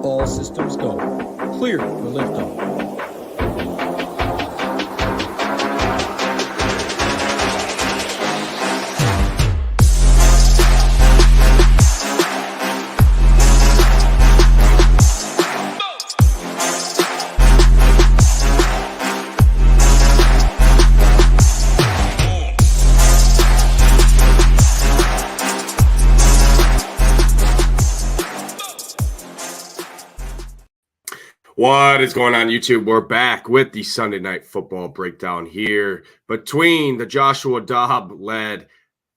All systems go. Clear for liftoff. What is going on, YouTube? We're back with the Sunday Night Football breakdown here between the Joshua Dobbs-led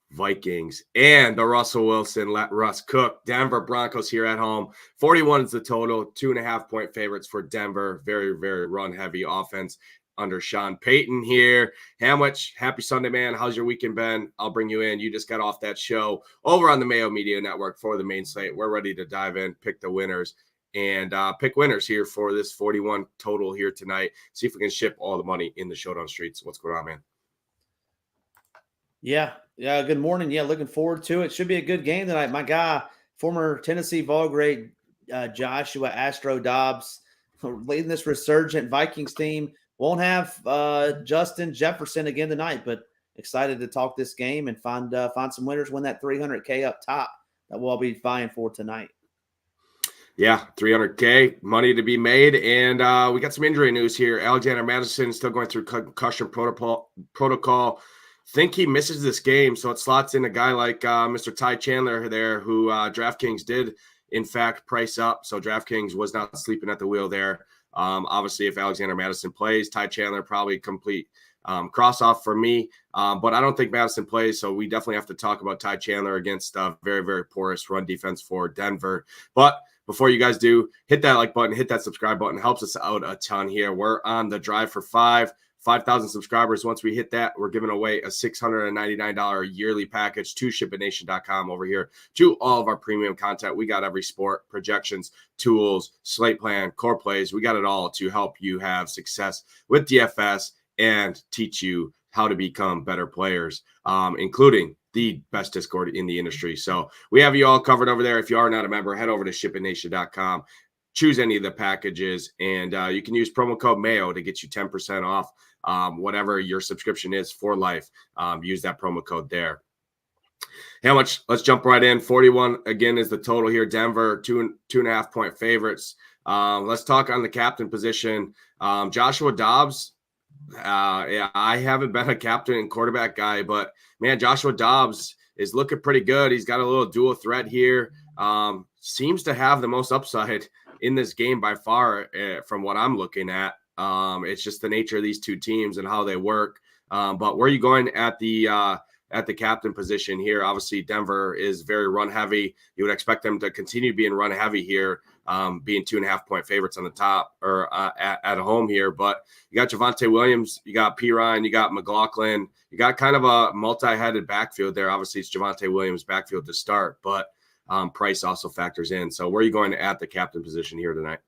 Vikings and the Russell Wilson-led Russ Cook Denver Broncos here at home. 41 is the total, 2.5-point favorites for Denver. Very, very run-heavy offense under Sean Payton here. Hamwich, happy Sunday, man. How's your weekend been? I'll bring you in. You just got off that show over on the Mayo Media Network for the main slate. We're ready to dive in, pick the winners, and pick winners here for this 41 total here tonight. See if we can ship all the money in the Showdown streets. What's going on, man? Yeah. Good morning. Yeah, looking forward to it. Should be a good game tonight. My guy, former Tennessee Vol great Joshua Astro Dobbs, leading this resurgent Vikings team. Won't have Justin Jefferson again tonight, but excited to talk this game and find some winners, win that $300K up top that we'll be vying for tonight. Yeah, $300K, money to be made. And we got some injury news here. Alexander Mattison still going through concussion protocol. Think he misses this game, so it slots in a guy like Mr. Ty Chandler there, who DraftKings did, in fact, price up. So DraftKings was not sleeping at the wheel there. Obviously, if Alexander Mattison plays, Ty Chandler probably complete cross-off for me. But I don't think Madison plays, so we definitely have to talk about Ty Chandler against very, very porous run defense for Denver. But before you guys do, hit that like button, hit that subscribe button. It helps us out a ton here. We're on the drive for 5,000 subscribers. Once we hit that, we're giving away a $699 yearly package to SHIPIT over here to all of our premium content. We got every sport, projections, tools, slate plan, core plays. We got it all to help you have success with DFS and teach you how to become better players, including the best Discord in the industry. So we have you all covered over there. If you are not a member, head over to SHIPITNation.com, choose any of the packages, and you can use promo code MAYO to get you 10% off whatever your subscription is for life. Use that promo code there. How much? Let's jump right in. 41 again is the total here. Denver, 2.5-point favorites. Let's talk on the captain position. Joshua Dobbs. I haven't been a captain and quarterback guy, but man, Joshua Dobbs is looking pretty good. He's got a little dual threat here. Seems to have the most upside in this game by far from what I'm looking at. It's just the nature of these two teams and how they work. But where are you going at the captain position here? Obviously, Denver is very run heavy. You would expect them to continue being run heavy here, being 2.5-point favorites on the top or at home here. But you got Javonte Williams, you got P. Ryan, you got McLaughlin. You got kind of a multi-headed backfield there. Obviously, it's Javonte Williams' backfield to start, but price also factors in. So where are you going at the captain position here tonight?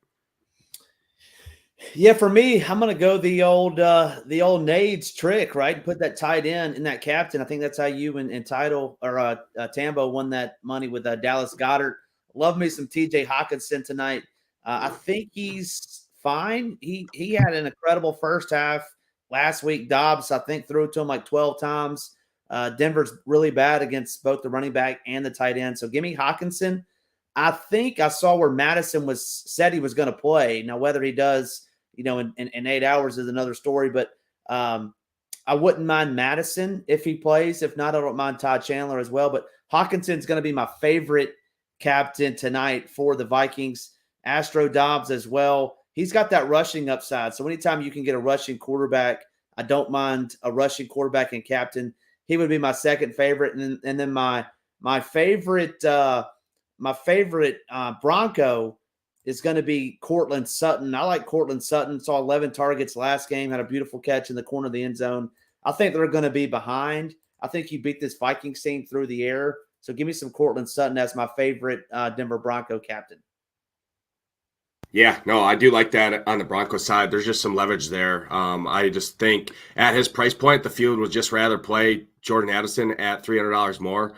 Yeah, for me, I'm going to go the old Nades trick, right? Put that tight end in that captain. I think that's how you and Title or Tambo won that money with Dallas Goedert. Love me some TJ Hawkinson tonight. I think he's fine. He had an incredible first half last week. Dobbs, I think, threw it to him like 12 times. Denver's really bad against both the running back and the tight end. So give me Hawkinson. I think I saw where Madison said he was going to play. Now, whether he does, in 8 hours is another story. But I wouldn't mind Madison if he plays. If not, I don't mind Todd Chandler as well. But Hawkinson's going to be my favorite captain tonight for the Vikings. Astro Dobbs as well. He's got that rushing upside. So anytime you can get a rushing quarterback, I don't mind a rushing quarterback and captain. He would be my second favorite. And then my favorite Bronco is going to be Cortland Sutton. I like Cortland Sutton. Saw 11 targets last game, had a beautiful catch in the corner of the end zone. I think they're going to be behind. I think you beat this Vikings team through the air. So give me some Cortland Sutton as my favorite Denver Bronco captain. Yeah, no, I do like that on the Broncos side. There's just some leverage there. I just think at his price point, the field would just rather play Jordan Addison at $300 more.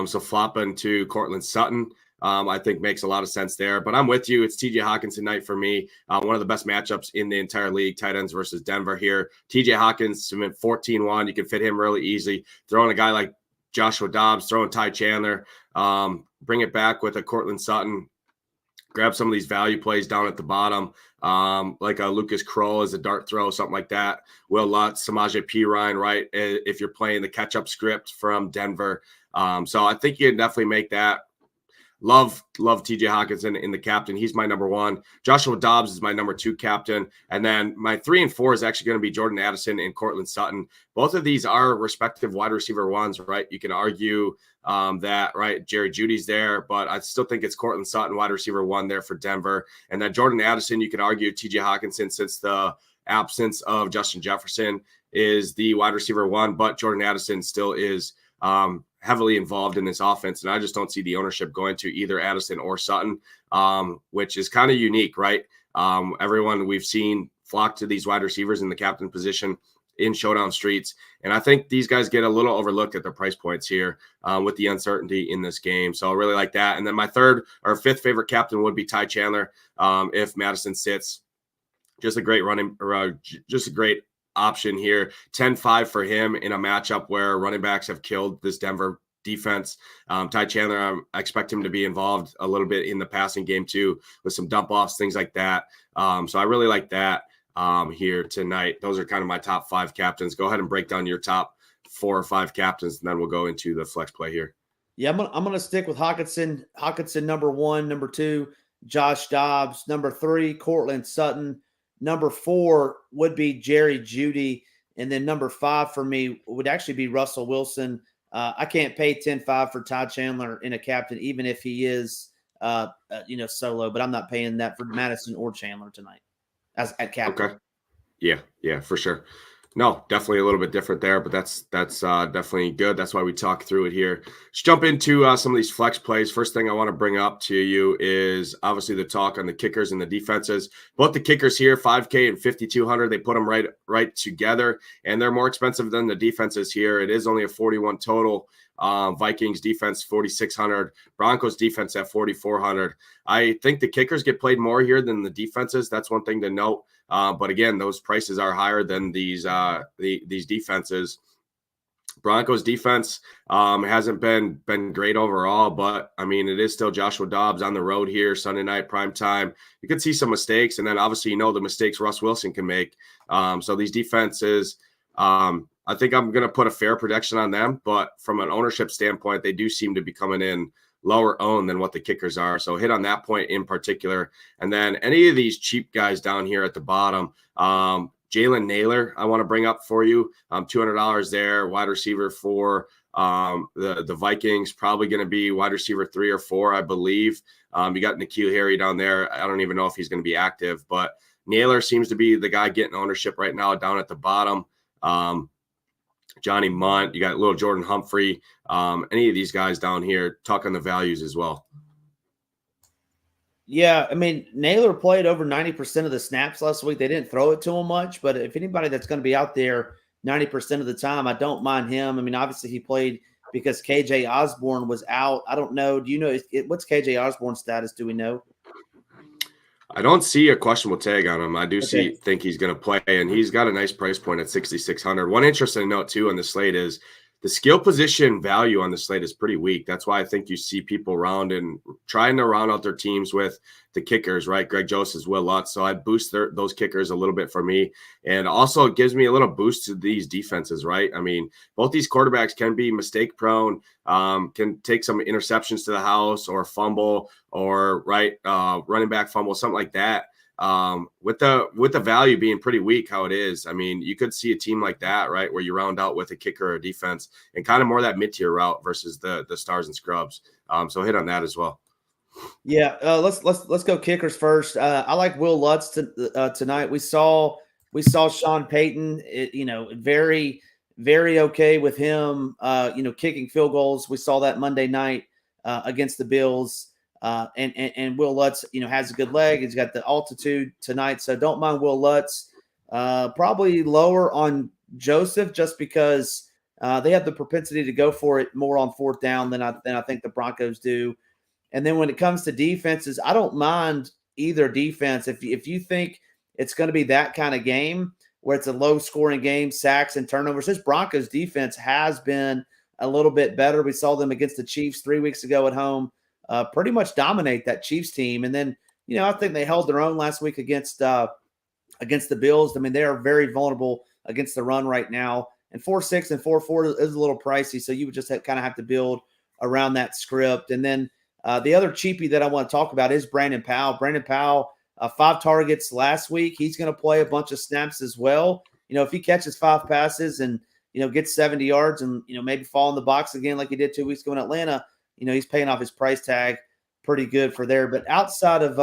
So flopping to Cortland Sutton I think makes a lot of sense there. But I'm with you. It's TJ Hawkinson night for me. One of the best matchups in the entire league, tight ends versus Denver here. TJ Hawkins went 14-1. You can fit him really easy. Throwing a guy like Joshua Dobbs, throwing Ty Chandler, bring it back with a Cortland Sutton. Grab some of these value plays down at the bottom, like a Lucas Kroll as a dart throw, something like that. Will Lutz, Samaje Perine, right? If you're playing the catch-up script from Denver. So I think you can definitely make that. Love TJ Hawkinson in the captain. He's my number one. Joshua Dobbs is my number two captain. And then my 3 and 4 is actually going to be Jordan Addison and Cortland Sutton. Both of these are respective wide receiver ones, right? You can argue that, right, Jerry Jeudy's there, but I still think it's Cortland Sutton, wide receiver 1 there for Denver. And then Jordan Addison, you can argue TJ Hawkinson, since the absence of Justin Jefferson, is the wide receiver 1, but Jordan Addison still is heavily involved in this offense, and I just don't see the ownership going to either Addison or Sutton, which is kind of unique, right? Everyone we've seen flock to these wide receivers in the captain position in showdown streets, and I think these guys get a little overlooked at their price points here with the uncertainty in this game. So I really like that. And then my 3rd or 5th favorite captain would be Ty Chandler if Madison sits. Just a great just a great option here. 10-5 for him in a matchup where running backs have killed this Denver defense. Ty Chandler, I expect him to be involved a little bit in the passing game too, with some dump offs, things like that. So I really like that here tonight. Those are kind of my top 5 captains. Go ahead and break down your top 4 or 5 captains, and then we'll go into the flex play here. Yeah, I'm gonna stick with Hawkinson. Hawkinson number 1, number 2, Josh Dobbs, number 3, Cortland Sutton. Number 4 would be Jerry Jeudy. And then number 5 for me would actually be Russell Wilson. I can't pay 10-5 for Ty Chandler in a captain, even if he is, solo, but I'm not paying that for Madison or Chandler tonight as at captain. Okay. Yeah, for sure. No, definitely a little bit different there, but that's definitely good. That's why we talk through it here. Let's jump into some of these flex plays. First thing I want to bring up to you is obviously the talk on the kickers and the defenses. Both the kickers here, $5K and $5,200, they put them right together, and they're more expensive than the defenses here. It is only a 41 total. Vikings defense 4,600, Broncos defense at 4,400. I think the kickers get played more here than the defenses. That's one thing to note. But again, those prices are higher than these defenses. Broncos defense hasn't been great overall, but I mean, it is still Joshua Dobbs on the road here, Sunday night prime time. You could see some mistakes, and then obviously the mistakes Russ Wilson can make. So these defenses, I think I'm going to put a fair projection on them, but from an ownership standpoint, they do seem to be coming in lower owned than what the kickers are. So hit on that point in particular. And then any of these cheap guys down here at the bottom, Jalen Naylor, I want to bring up for you. $200 there, wide receiver for the Vikings, probably going to be wide receiver 3 or 4, I believe. You got N'Keal Harry down there. I don't even know if he's going to be active, but Naylor seems to be the guy getting ownership right now down at the bottom. Johnny Munt, you got little Jordan Humphrey, any of these guys down here, talking the values as well. Yeah, I mean, Naylor played over 90% of the snaps last week. They didn't throw it to him much, but if anybody that's going to be out there 90% of the time, I don't mind him. I mean, obviously he played because KJ Osborne was out. I don't know. Do you know what's KJ Osborne's status? Do we know? I don't see a questionable tag on him. I do think he's going to play, and he's got a nice price point at 6,600. One interesting note too on the slate is the skill position value on the slate is pretty weak. That's why I think you see people trying to round out their teams with the kickers, right? Greg Joseph's, Will Lutz. So I'd boost those kickers a little bit for me. And also it gives me a little boost to these defenses, right? I mean, both these quarterbacks can be mistake prone, can take some interceptions to the house or fumble or running back fumble, something like that. With the value being pretty weak, how it is, I mean, you could see a team like that, right, where you round out with a kicker or a defense and kind of more that mid-tier route versus the stars and scrubs. So hit on that as well. Yeah, let's go kickers first. I like Will Lutz tonight. We saw Sean Payton. Very very okay with him. Kicking field goals. We saw that Monday night against the Bills. And Will Lutz, has a good leg. He's got the altitude tonight, so don't mind Will Lutz. Probably lower on Joseph just because they have the propensity to go for it more on fourth down than I think the Broncos do. And then when it comes to defenses, I don't mind either defense. If you think it's going to be that kind of game where it's a low scoring game, sacks and turnovers, this Broncos defense has been a little bit better. We saw them against the Chiefs 3 weeks ago at home, pretty much dominate that Chiefs team. And then, I think they held their own last week against the Bills. I mean, they are very vulnerable against the run right now. And 4-6 and 4-4 is a little pricey, so you would just kind of have to build around that script. And then the other cheapie that I want to talk about is Brandon Powell. Brandon Powell, 5 targets last week. He's going to play a bunch of snaps as well. If he catches 5 passes and, gets 70 yards and, maybe fall in the box again like he did 2 weeks ago in Atlanta, he's paying off his price tag pretty good for there. But outside of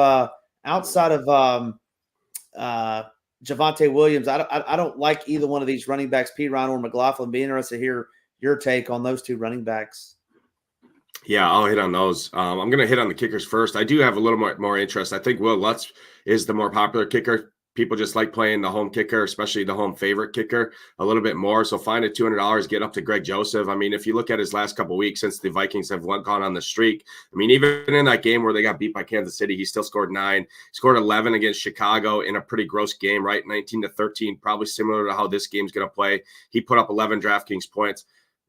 Javonte Williams, I don't like either one of these running backs, Perine or McLaughlin. Be interested to hear your take on those 2 running backs. Yeah, I'll hit on those. I'm going to hit on the kickers first. I do have a little more interest. I think Will Lutz is the more popular kicker. People just like playing the home kicker, especially the home favorite kicker, a little bit more. So find it $200, get up to Greg Joseph. I mean, if you look at his last couple of weeks since the Vikings have gone on the streak, I mean, even in that game where they got beat by Kansas City, he still scored 9, scored 11 against Chicago in a pretty gross game, right? 19-13, probably similar to how this game's going to play. He put up 11 DraftKings points.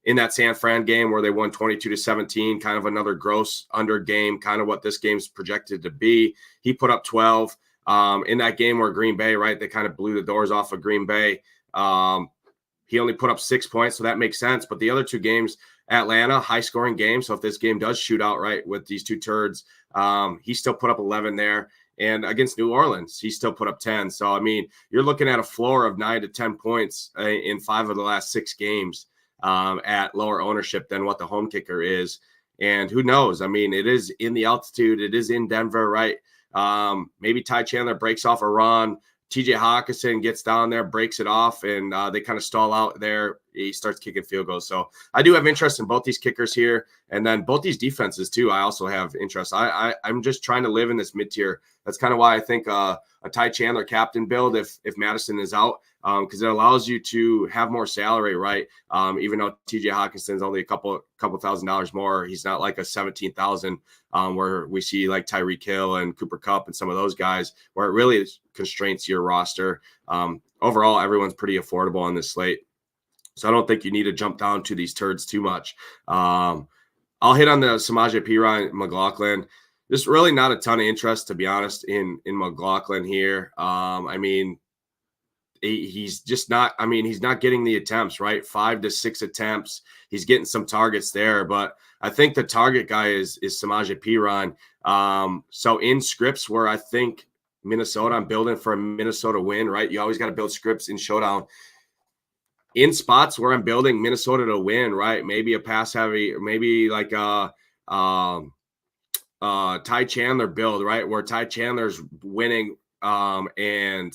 In that San Fran game where they won 22-17, kind of another gross under game, kind of what this game's projected to be. He put up 12. In that game where Green Bay, right, they kind of blew the doors off of Green Bay. He only put up 6 points, so that makes sense. But the other 2 games, Atlanta, high-scoring game. So if this game does shoot out, right, with these 2 turds, he still put up 11 there. And against New Orleans, he still put up 10. So, I mean, you're looking at a floor of 9 to 10 points in 5 of the last 6 games. At lower ownership than what the home kicker is. And who knows? I mean, it is in the altitude. It is in Denver, right? Maybe Ty Chandler breaks off a run. TJ Hawkinson gets down there, breaks it off, and they kind of stall out there. He starts kicking field goals. So I do have interest in both these kickers here. And then both these defenses, too, I also have interest. I'm just trying to live in this mid-tier. That's kind of why I think a Ty Chandler captain build if Madison is out, because it allows you to have more salary, right? Even though TJ Hawkinson's only a couple $1,000s more, he's not like a 17,000 where we see like Tyreek Hill and Cooper Kupp and some of those guys where it really constraints your roster. Overall, everyone's pretty affordable on this slate. So I don't think you need to jump down to these turds too much. I'll hit on the Samaje Perine McLaughlin. There's really not a ton of interest, to be honest, in McLaughlin here. I mean, he's just not – I mean, he's not getting the attempts, right? 5 to 6 attempts. He's getting some targets there. But I think the target guy is Samaje Perine. So in scripts where I think Minnesota, I'm building for a Minnesota win, right? You always got to build scripts in Showdown. In spots where I'm building Minnesota to win, right? Maybe a pass heavy, maybe like a Ty Chandler build, right? Where Ty Chandler's winning and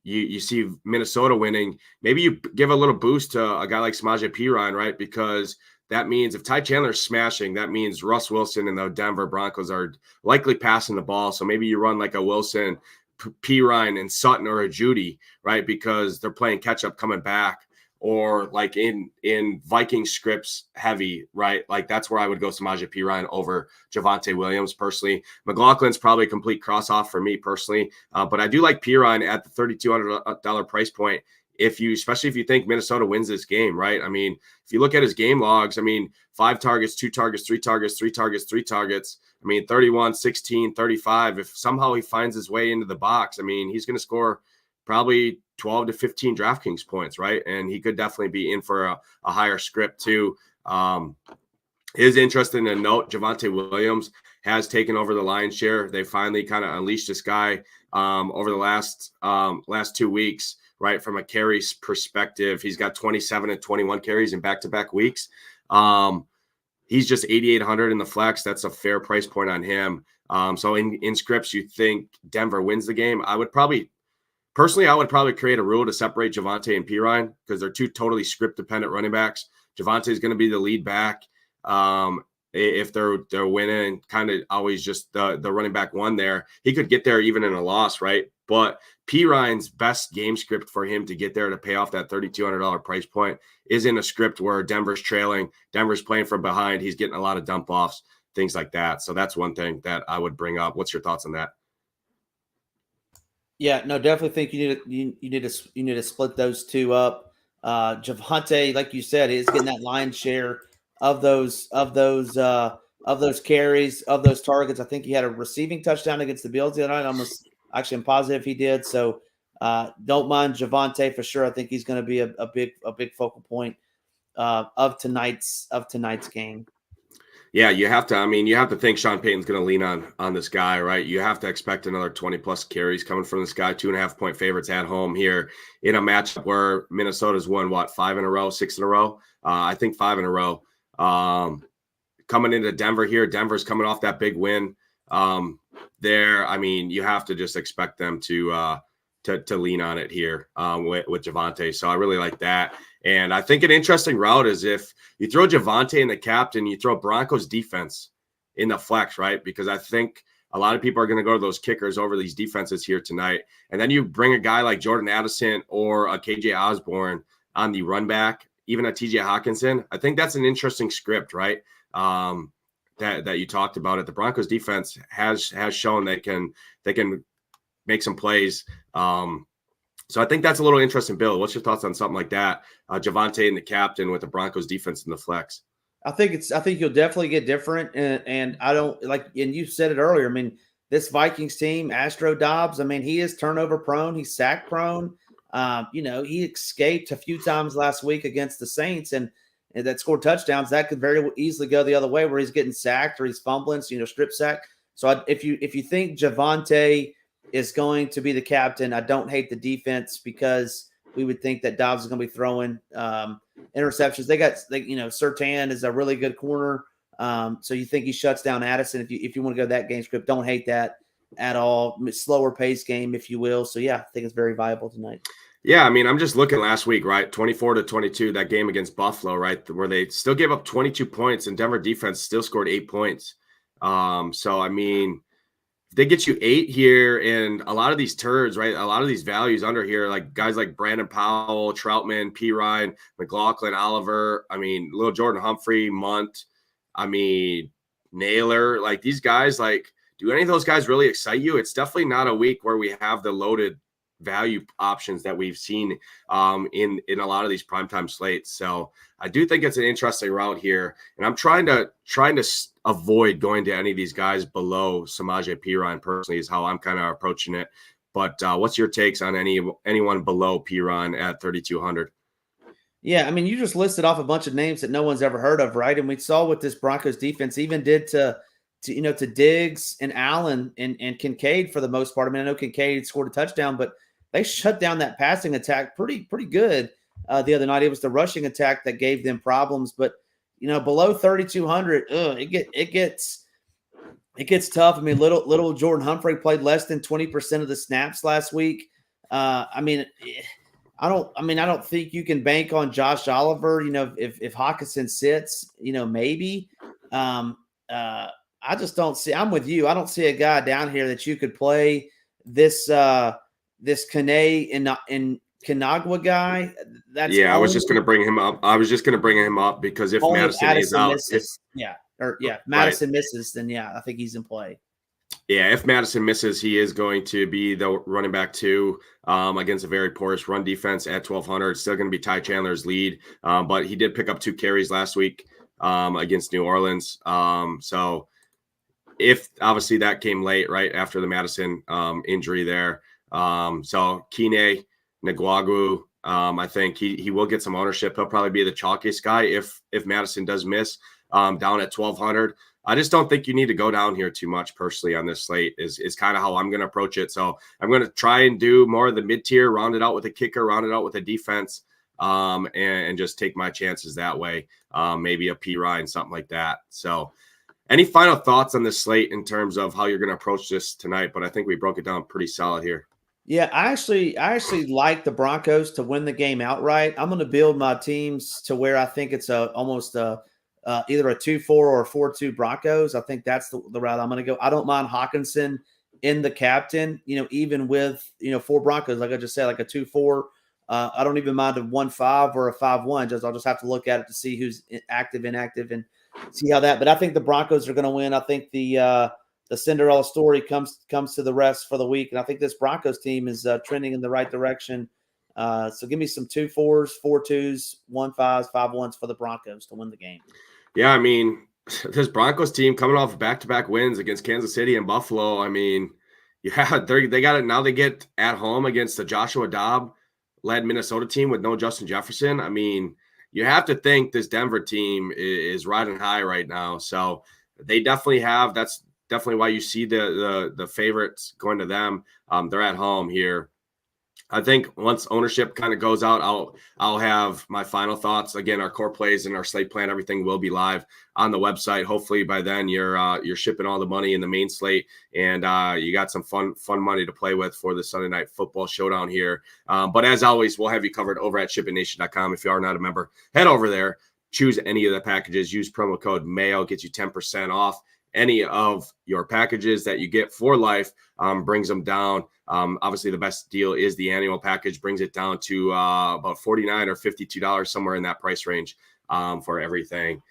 you see Minnesota winning. Maybe you give a little boost to a guy like Samaje Perine, right? Because that means if Ty Chandler's smashing, that means Russ Wilson and the Denver Broncos are likely passing the ball. So maybe you run like a Wilson, Perine, and Sutton or a Judy, right? Because they're playing catch up coming back. Or like in Viking scripts heavy, right? Like that's where I would go Samaje Perine over Javonte Williams personally. McLaughlin's probably a complete cross-off for me personally. But I do like Perine at the $3,200 price point. Especially if you think Minnesota wins this game, right? I mean, if you look at his game logs, I mean, 5 targets, 2 targets, 3 targets, 3 targets, 3 targets. I mean, 31, 16, 35. If somehow he finds his way into the box, I mean, he's going to score probably 12 to 15 DraftKings points, right? And he could definitely be in for a higher script too. His interest in a note, Javonte Williams has taken over the lion's share. They finally kind of unleashed this guy over the last 2 weeks, right? From a carries perspective, he's got 27 and 21 carries in back-to-back weeks. He's just 8,800 in the flex. That's a fair price point on him. So in scripts, you think Denver wins the game? I would probably create a rule to separate Javonte and Perine because they're 2 totally script-dependent running backs. Javonte is going to be the lead back if they're winning, kind of always just the running back one there. He could get there even in a loss, right? But Perine's best game script for him to get there to pay off that $3,200 price point is in a script where Denver's trailing, Denver's playing from behind. He's getting a lot of dump-offs. things like that. So that's one thing that I would bring up. What's your thoughts on that? Yeah, no, definitely think you need to split those two up. Javonte, like you said, is getting that lion's share of those carries, of those targets. I think he had a receiving touchdown against the Bills the other night. I'm positive he did. So don't mind Javonte for sure. I think he's going to be a big focal point of tonight's game. Yeah, you have to think Sean Payton's going to lean on this guy, right? You have to expect another 20 plus carries coming from this guy. 2.5 point favorites at home here in a matchup where Minnesota's won 5 in a row, 6 in a row. I think 5 in a row. Coming into Denver here, Denver's coming off that big win there. I mean, you have to just expect them to lean on it here with Javonte. So I really like that. And I think an interesting route is if you throw Javonte in the captain, you throw Broncos defense in the flex, right? Because I think a lot of people are going to go to those kickers over these defenses here tonight. And then you bring a guy like Jordan Addison or a KJ Osborne on the run back, even a TJ Hawkinson. I think that's an interesting script, right? That you talked about it. The Broncos defense has shown they can make some plays. So I think that's a little interesting, Bill. What's your thoughts on something like that? Javonte and the captain with the Broncos defense in the flex. I think you'll definitely get different. And I don't and you said it earlier. I mean, this Vikings team, Astro Dobbs, I mean, he is turnover prone. He's sack prone. He escaped a few times last week against the Saints and that scored touchdowns. That could very easily go the other way where he's getting sacked or he's fumbling, strip sack. So if you think Javonte is going to be the captain, I don't hate the defense because we would think that Dobbs is going to be throwing interceptions. Surtain is a really good corner. So you think he shuts down Addison. If you want to go that game script, don't hate that at all. Slower pace game, if you will. So yeah, I think it's very viable tonight. Yeah, I mean, I'm just looking last week, right? 24-22, that game against Buffalo, right? Where they still gave up 22 points and Denver defense still scored 8 points. So, I mean, they get you 8 here, and a lot of these turds, right? A lot of these values under here, like guys like Brandon Powell, Troutman, P. Ryan, McLaughlin, Oliver. I mean, little Jordan Humphrey, Munt. I mean, Naylor. Like these guys, do any of those guys really excite you? It's definitely not a week where we have the loaded value options that we've seen in a lot of these primetime slates. So I do think it's an interesting route here, and I'm trying to avoid going to any of these guys below Samaje Perine. Personally, is how I'm kind of approaching it. But what's your takes on anyone below Perine at 3,200? Yeah, I mean, you just listed off a bunch of names that no one's ever heard of, right? And we saw what this Broncos defense even did to Diggs and Allen and Kincaid for the most part. I mean, I know Kincaid scored a touchdown, but they shut down that passing attack pretty good the other night. It was the rushing attack that gave them problems. But below 3,200, it gets tough. I mean, little Jordan Humphrey played less than 20% of the snaps last week. I don't think you can bank on Josh Oliver. If Hawkinson sits, maybe. I just don't see. I'm with you. I don't see a guy down here that you could play this Kane and Kanagwa guy. I was just going to bring him up. Because if Madison is out, Madison misses, then I think he's in play. Yeah, if Madison misses, he is going to be the running back 2 against a very porous run defense at 1,200. It's still going to be Ty Chandler's lead, but he did pick up 2 carries last week against New Orleans. So if obviously that came late, right after the Madison injury there. So Kine Nagwagu, I think he will get some ownership. He'll probably be the chalkiest guy if Madison does miss down at 1,200. I just don't think you need to go down here too much personally on this slate is kind of how I'm going to approach it. So I'm going to try and do more of the mid-tier, round it out with a kicker, round it out with a defense, and just take my chances that way. Maybe a P. Ryan, something like that. So any final thoughts on this slate in terms of how you're going to approach this tonight? But I think we broke it down pretty solid here. Yeah, I actually like the Broncos to win the game outright. I'm going to build my teams to where I think it's almost either a 2-4 or a 4-2 Broncos. I think that's the route I'm going to go. I don't mind Hawkinson in the captain, even with, 4 Broncos, like I just said, like a 2-4. I don't even mind a 1-5 or a 5-1. I'll just have to look at it to see who's active, inactive, and see how that. But I think the Broncos are going to win. I think the Cinderella story comes to the rest for the week, and I think this Broncos team is trending in the right direction. So give me some 2-4s, 4-2s, 1-5s, 5-1s for the Broncos to win the game. Yeah, I mean, this Broncos team coming off back-to-back wins against Kansas City and Buffalo. I mean, yeah, they got it. Now they get at home against the Joshua Dobbs-led Minnesota team with no Justin Jefferson. I mean, you have to think this Denver team is riding high right now. So they definitely have. That's definitely why you see the favorites going to them. They're at home here. I think once ownership kind of goes out, I'll have my final thoughts. Again, our core plays and our slate plan, everything will be live on the website. Hopefully by then you're shipping all the money in the main slate, and you got some fun money to play with for the Sunday Night Football Showdown here. But as always, we'll have you covered over at ShipItNation.com. If you are not a member, head over there, choose any of the packages, use promo code MAYO, gets you 10% off any of your packages that you get for life, brings them down. Obviously, the best deal is the annual package, brings it down to about $49 or $52, somewhere in that price range for everything.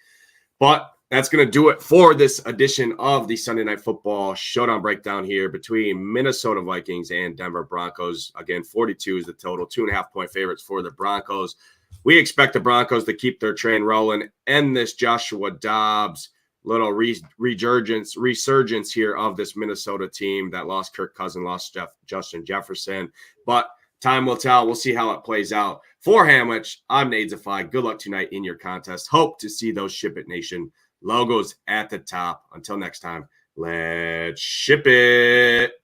But that's going to do it for this edition of the Sunday Night Football Showdown breakdown here between Minnesota Vikings and Denver Broncos. Again, 42 is the total, 2.5-point favorites for the Broncos. We expect the Broncos to keep their train rolling, end this Joshua Dobbs little resurgence here of this Minnesota team that lost Kirk Cousins, lost Justin Jefferson. But time will tell. We'll see how it plays out. For Hamwich, I'm Nadesify. Good luck tonight in your contest. Hope to see those Ship It Nation logos at the top. Until next time, let's ship it.